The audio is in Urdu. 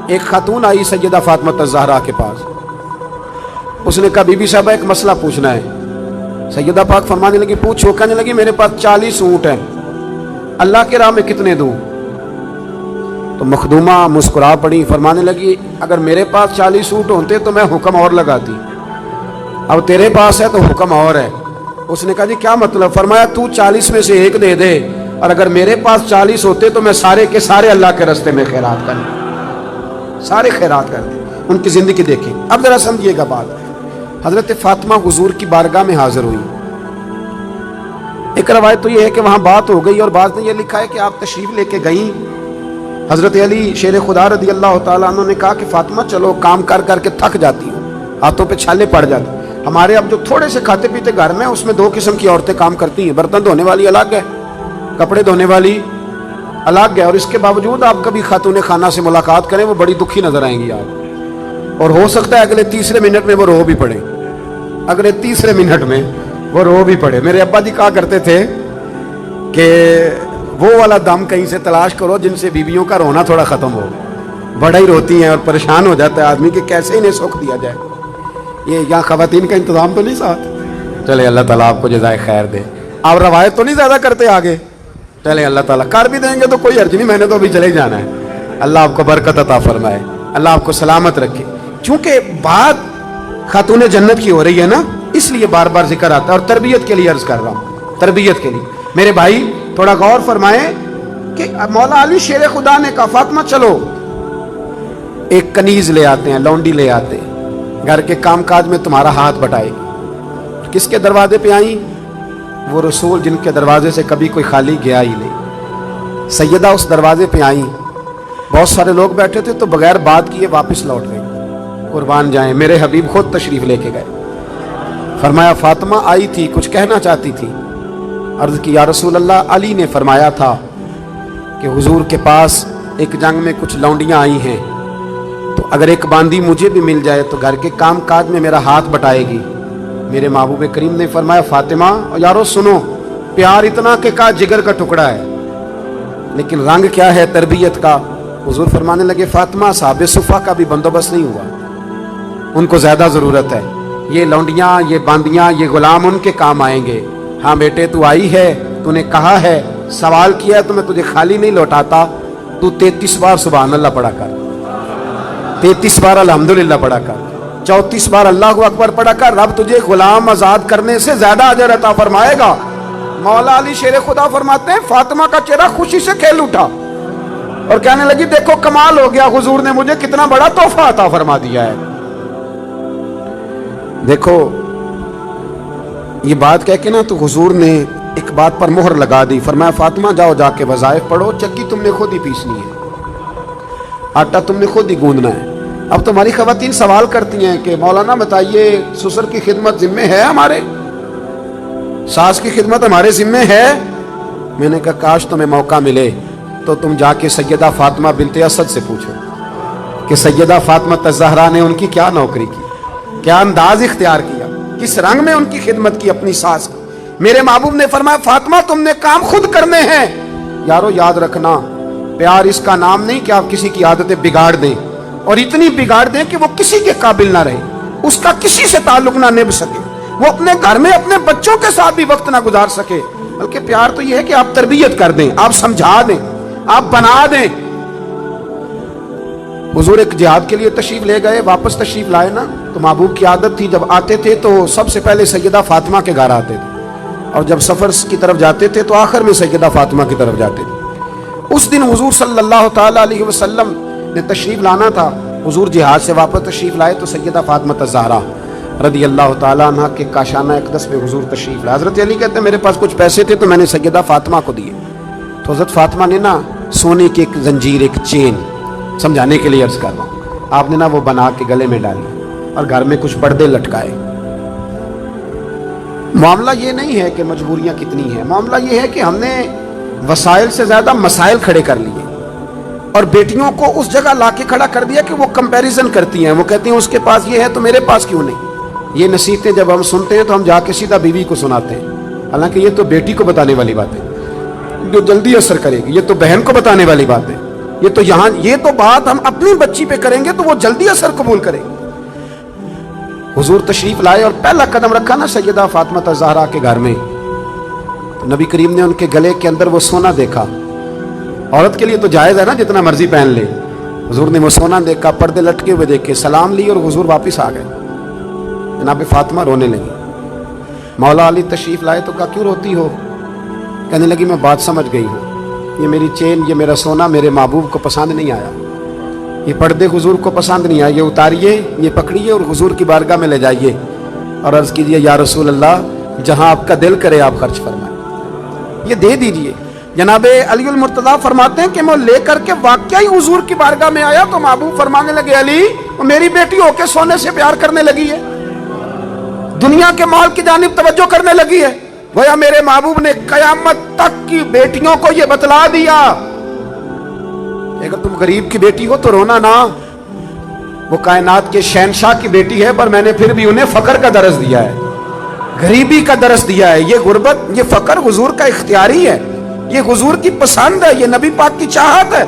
ایک خاتون آئی سیدہ فاطمہ الزہرا کے پاس. اس نے کہا بی بی صاحبہ ایک مسئلہ پوچھنا ہے. سیدہ پاک فرمانے لگی پوچھو. کہنے لگی میرے پاس 40 اونٹ ہیں, اللہ کے راہ میں کتنے دوں؟ تو مخدومہ مسکرا پڑی, فرمانے لگی اگر میرے پاس 40 اونٹ ہوتے تو میں حکم اور لگاتی, اب تیرے پاس ہے تو حکم اور ہے. اس نے کہا جی کیا مطلب؟ فرمایا تو 40 میں سے ایک دے دے, اور اگر میرے پاس 40 ہوتے تو میں سارے کے سارے اللہ کے راستے میں خیرات کر دیں, سارے خیرات کر دیں. ان کی زندگی دیکھیں. اب ذرا سمجھیے گا بات. حضرت فاطمہ حضور کی بارگاہ میں حاضر ہوئی. ایک روایت تو یہ ہے کہ وہاں بات ہو گئی, اور بعض نے یہ لکھا ہے کہ آپ تشریف لے کے گئیں. حضرت علی شیر خدا رضی اللہ تعالیٰ عنہ نے کہا کہ فاطمہ چلو, کام کر کر کے تھک جاتی ہوں, ہاتھوں پہ چھالے پڑ جاتے. ہمارے اب جو تھوڑے سے کھاتے پیتے گھر میں, اس میں 2 قسم کی عورتیں کام کرتی ہیں. برتن دھونے والی الگ ہے, کپڑے دھونے والی الگ ہے. اور اس کے باوجود آپ کبھی خاتون خانہ سے ملاقات کریں, وہ بڑی دکھی نظر آئیں گی آپ, اور ہو سکتا ہے اگلے تیسرے منٹ میں وہ رو بھی پڑے, اگلے تیسرے منٹ میں وہ رو بھی پڑے. میرے ابا جی کہا کرتے تھے کہ وہ والا دم کہیں سے تلاش کرو جن سے بیویوں کا رونا تھوڑا ختم ہو. بڑا ہی روتی ہیں اور پریشان ہو جاتا ہے آدمی کہ کیسے انہیں سکھ دیا جائے. یہ یہاں خواتین کا انتظام تو نہیں ساتھ؟ چلے اللہ تعالیٰ آپ کو جزائے خیر دے. آپ روایت تو نہیں زیادہ کرتے آگے, چلے اللہ تعالیٰ کر بھی دیں گے تو کوئی حرج نہیں, میں نے تو ابھی چلے جانا ہے. اللہ آپ کو برکت عطا فرمائے, اللہ آپ کو سلامت رکھے. چونکہ بات خاتون جنت کی ہو رہی ہے نا, اس لیے بار بار ذکر آتا ہے, اور تربیت کے لیے عرض کر رہا ہوں, تربیت کے لیے. میرے بھائی تھوڑا غور فرمائیں کہ مولا علی شیر خدا نے کہا فاطمہ چلو ایک کنیز لے آتے ہیں, لونڈی لے آتے ہیں, گھر کے کام کاج میں تمہارا ہاتھ بٹائے گی. کس کے دروازے پہ آئیں؟ وہ رسول جن کے دروازے سے کبھی کوئی خالی گیا ہی نہیں. سیدہ اس دروازے پہ آئیں, بہت سارے لوگ بیٹھے تھے تو بغیر بات کیے واپس لوٹ گئے. قربان جائیں, میرے حبیب خود تشریف لے کے گئے. فرمایا فاطمہ آئی تھی, کچھ کہنا چاہتی تھی. عرض کی یا رسول اللہ, علی نے فرمایا تھا کہ حضور کے پاس ایک جنگ میں کچھ لونڈیاں آئی ہیں, تو اگر ایک باندی مجھے بھی مل جائے تو گھر کے کام کاج میں میرا ہاتھ بٹائے گی. میرے محبوب کریم نے فرمایا فاطمہ یارو سنو, پیار اتنا کہ کا جگر کا ٹکڑا ہے, لیکن رنگ کیا ہے تربیت کا. حضور فرمانے لگے فاطمہ صحاب صفہ کا بھی بندوبست نہیں ہوا, ان کو زیادہ ضرورت ہے. یہ لونڈیاں, یہ باندیاں, یہ غلام ان کے کام آئیں گے. ہاں بیٹے تو آئی ہے, تو نے کہا ہے, سوال کیا ہے, تو میں تجھے خالی نہیں لوٹاتا. تو 33 بار سبحان اللہ پڑھا کر, 33 بار الحمدللہ پڑھا کر, 34 بار اللہ اکبر پڑھا کر. رب تجھے غلام آزاد کرنے سے زیادہ اجر عطا فرمائے گا. مولا علی شیر خدا فرماتے ہیں فاطمہ کا چہرہ خوشی سے کھل اٹھا اور کہنے لگی دیکھو کمال ہو گیا, حضور نے مجھے کتنا بڑا تحفہ عطا فرما دیا ہے. دیکھو یہ بات کہہ کے نا, تو حضور نے ایک بات پر مہر لگا دی. فرمایا فاطمہ جاؤ جا کے وظائف پڑھو, چکی تم نے خود ہی پیسنی ہے, آٹا تم نے خود ہی گوندنا ہے. اب تمہاری خواتین سوال کرتی ہیں کہ مولانا بتائیے سسر کی خدمت ذمہ ہے ہمارے, ساس کی خدمت ہمارے ذمہ ہے. میں نے کہا کاش تمہیں موقع ملے تو تم جا کے سیدہ فاطمہ بنت اسد سے پوچھو کہ سیدہ فاطمہ الزہرا نے ان کی کیا نوکری کی, کیا انداز اختیار کیا, کس رنگ میں ان کی خدمت کی اپنی ساس کی. میرے محبوب نے فرمایا فاطمہ تم نے کام خود کرنے ہیں. یارو یاد رکھنا, پیار اس کا نام نہیں کہ آپ کسی کی عادتیں بگاڑ دیں, اور اتنی بگاڑ دیں کہ وہ کسی کے قابل نہ رہے, اس کا کسی سے تعلق نہ نبھ سکے, وہ اپنے گھر میں اپنے بچوں کے ساتھ بھی وقت نہ گزار سکے. بلکہ پیار تو یہ ہے کہ آپ تربیت کر دیں, آپ سمجھا دیں, آپ بنا دیں. حضور ایک جہاد کے لیے تشریف لے گئے, واپس تشریف لائے نا, تو محبوب کی عادت تھی جب آتے تھے تو سب سے پہلے سیدہ فاطمہ کے گھر آتے تھے, اور جب سفر کی طرف جاتے تھے تو آخر میں سیدہ فاطمہ کی طرف جاتے تھے. اس دن حضور صلی اللہ تعالیٰ علیہ وسلم نے تشریف لانا تھا. حضور جہاد سے واپس تشریف لائے تو سیدہ فاطمہ الزہرا رضی اللہ تعالیٰ عنہ کے کاشانہ اقدس پہ حضور تشریف لائے. حضرت علی کہتے ہیں میرے پاس کچھ پیسے تھے تو میں نے سیدہ فاطمہ کو دیے, تو حضرت فاطمہ نے نا سونے کی ایک زنجیر, ایک چین, سمجھانے کے لیے عرض کر رہا ہوں, آپ نے نا وہ بنا کے گلے میں ڈالی اور گھر میں کچھ پردے لٹکائے. معاملہ یہ نہیں ہے کہ مجبوریاں کتنی ہیں, معاملہ یہ ہے کہ ہم نے وسائل سے زیادہ مسائل کھڑے کر لیے, اور بیٹیوں کو اس جگہ لا کے کھڑا کر دیا کہ وہ کمپیریزن کرتی ہیں. وہ کہتی ہیں اس کے پاس یہ ہے تو میرے پاس کیوں نہیں. یہ نصیحتیں جب ہم سنتے ہیں تو ہم جا کے سیدھا بیوی کو سناتے ہیں, حالانکہ یہ تو بیٹی کو بتانے والی بات ہے جو جلدی اثر کرے گی, یہ تو بہن کو بتانے والی بات ہے, یہ تو یہاں یہ تو بات ہم اپنی بچی پہ کریں گے تو وہ جلدی اثر قبول کرے گی۔ حضور تشریف لائے اور پہلا قدم رکھا نا سیدہ فاطمہ الزہرا کے گھر میں، تو نبی کریم نے ان کے گلے کے اندر وہ سونا دیکھا۔ عورت کے لیے تو جائز ہے نا جتنا مرضی پہن لے، حضور نے وہ سونا دیکھا، پردے لٹکے ہوئے دیکھے، سلام لی اور حضور واپس آ گئے۔ جناب فاطمہ رونے لگی۔ مولا علی تشریف لائے تو کہا کیوں روتی ہو؟ کہنے لگی میں بات سمجھ گئی ہوں، یہ میری چین، یہ میرا سونا میرے محبوب کو پسند نہیں آیا، یہ پردے حضور کو پسند نہیں آئے، یہ اتاریے، یہ پکڑیے اور حضور کی بارگاہ میں لے جائیے اور عرض کیجیے یا رسول اللہ جہاں آپ کا دل کرے آپ خرچ فرمائیں، یہ دے دیجیے۔ جناب علی المرتضیٰ فرماتے ہیں کہ میں لے کر کے واقعی حضور کی بارگاہ میں آیا تو محبوب فرمانے لگے علی وہ میری بیٹی ہو کے سونے سے پیار کرنے لگی ہے، دنیا کے مال کی جانب توجہ کرنے لگی ہے۔ گویا میرے محبوب نے قیامت تک کی بیٹیوں کو یہ بتلا دیا، اگر تم غریب کی بیٹی ہو تو رونا نہ، وہ کائنات کے شہنشاہ کی بیٹی ہے، پر میں نے پھر بھی انہیں فقر کا درس دیا ہے، غریبی کا درس دیا ہے۔ یہ غربت، یہ فقر حضور کا اختیاری ہے، یہ حضور کی پسند ہے، یہ نبی پاک کی چاہت ہے۔